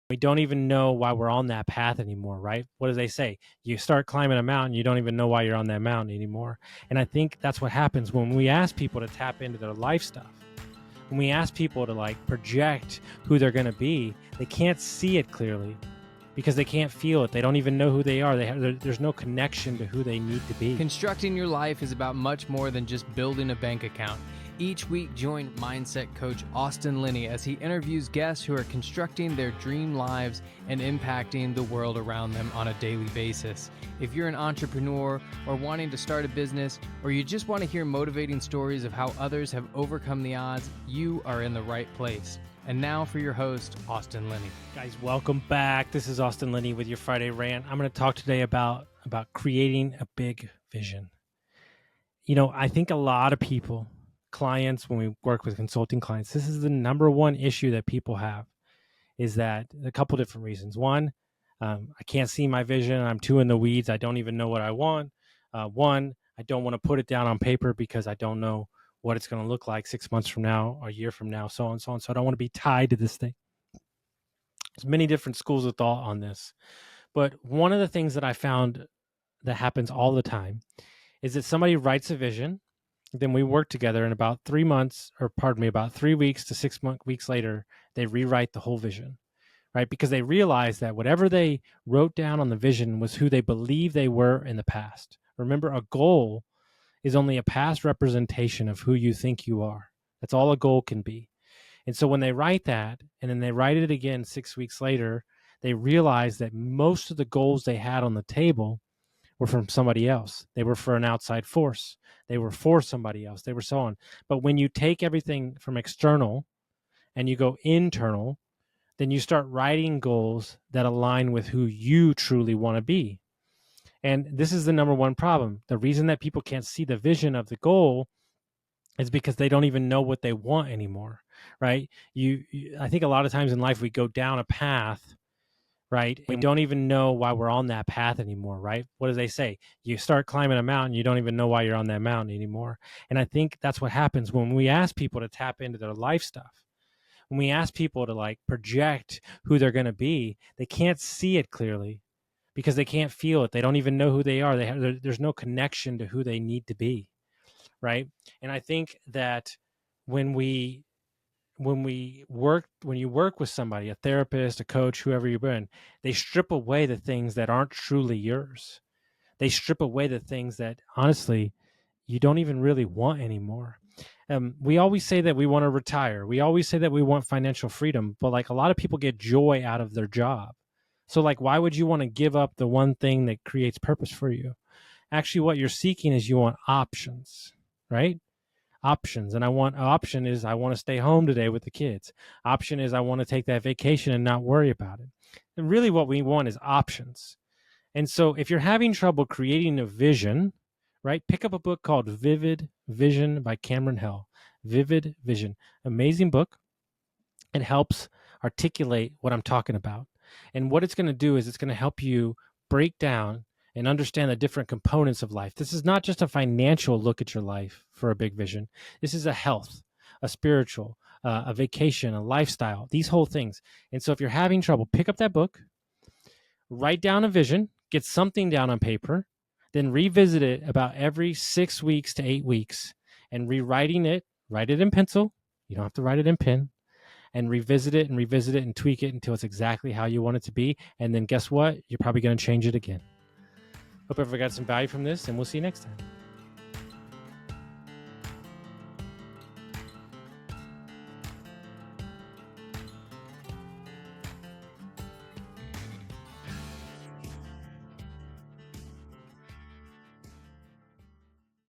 We don't even know why we're on that path anymore, right? What do they say? You start climbing a mountain, you don't even know why you're on that mountain anymore. And I think that's what happens when we ask people to tap into their life stuff. When we ask people to like project who they're going to be, they can't see it clearly because they can't feel it. They don't even know who they are. There's no connection to who they need to be. Constructing your life is about much more than just building a bank account. Each week, join mindset coach Austin Linney as he interviews guests who are constructing their dream lives and impacting the world around them on a daily basis. If you're an entrepreneur or wanting to start a business, or you just want to hear motivating stories of how others have overcome the odds, you are in the right place. And now for your host, Austin Linney. Guys, welcome back. This is Austin Linney with your Friday Rant. I'm going to talk today about creating a big vision. You know, I think a lot of people, clients, when we work with consulting clients, this is the number one issue that people have, is that a couple different reasons. One, I can't see my vision. I'm too in the weeds. I don't even know what I want. One, I don't want to put it down on paper because I don't know what it's going to look like 6 months from now, a year from now, so on and so on. So I don't want to be tied to this thing. There's many different schools of thought on this. But one of the things that I found that happens all the time is that somebody writes a vision, then we work together, and about 3 weeks to 6 weeks later, they rewrite the whole vision, right? Because they realize that whatever they wrote down on the vision was who they believe they were in the past. Remember, a goal is only a past representation of who you think you are. That's all a goal can be. And so when they write that, and then they write it again 6 weeks later, they realize that most of the goals they had on the table were from somebody else. They were for an outside force. They were for somebody else. They were so on. But when you take everything from external and you go internal, then you start writing goals that align with who you truly want to be. And this is the number one problem. The reason that people can't see the vision of the goal is because they don't even know what they want anymore, right? I think a lot of times in life we go down a path, right? We don't even know why we're on that path anymore, right? What do they say? You start climbing a mountain, you don't even know why you're on that mountain anymore. And I think that's what happens when we ask people to tap into their life stuff. When we ask people to like project who they're going to be, they can't see it clearly because they can't feel it. They don't even know who they are. There's no connection to who they need to be, right? And I think that when you work with somebody, a therapist, a coach, whoever you've been, they strip away the things that aren't truly yours. They strip away the things that honestly you don't even really want anymore. We always say that we want to retire. We always say that we want financial freedom, but like a lot of people get joy out of their job. So like, why would you want to give up the one thing that creates purpose for you? Actually, what you're seeking is you want options, right? Options. And I want to stay home today with the kids. Option is I want to take that vacation and not worry about it. And really what we want is options. And so if you're having trouble creating a vision, right, pick up a book called Vivid Vision by Cameron Hill. Vivid Vision. Amazing book. It helps articulate what I'm talking about. And what it's going to do is it's going to help you break down and understand the different components of life. This is not just a financial look at your life for a big vision. This is a health, a spiritual, a vacation, a lifestyle, these whole things. And so if you're having trouble, pick up that book, write down a vision, get something down on paper, then revisit it about every 6 weeks to 8 weeks and rewriting it, write it in pencil. You don't have to write it in pen. And revisit it and tweak it until it's exactly how you want it to be. And then guess what? You're probably going to change it again. Hope everyone got some value from this, and we'll see you next time.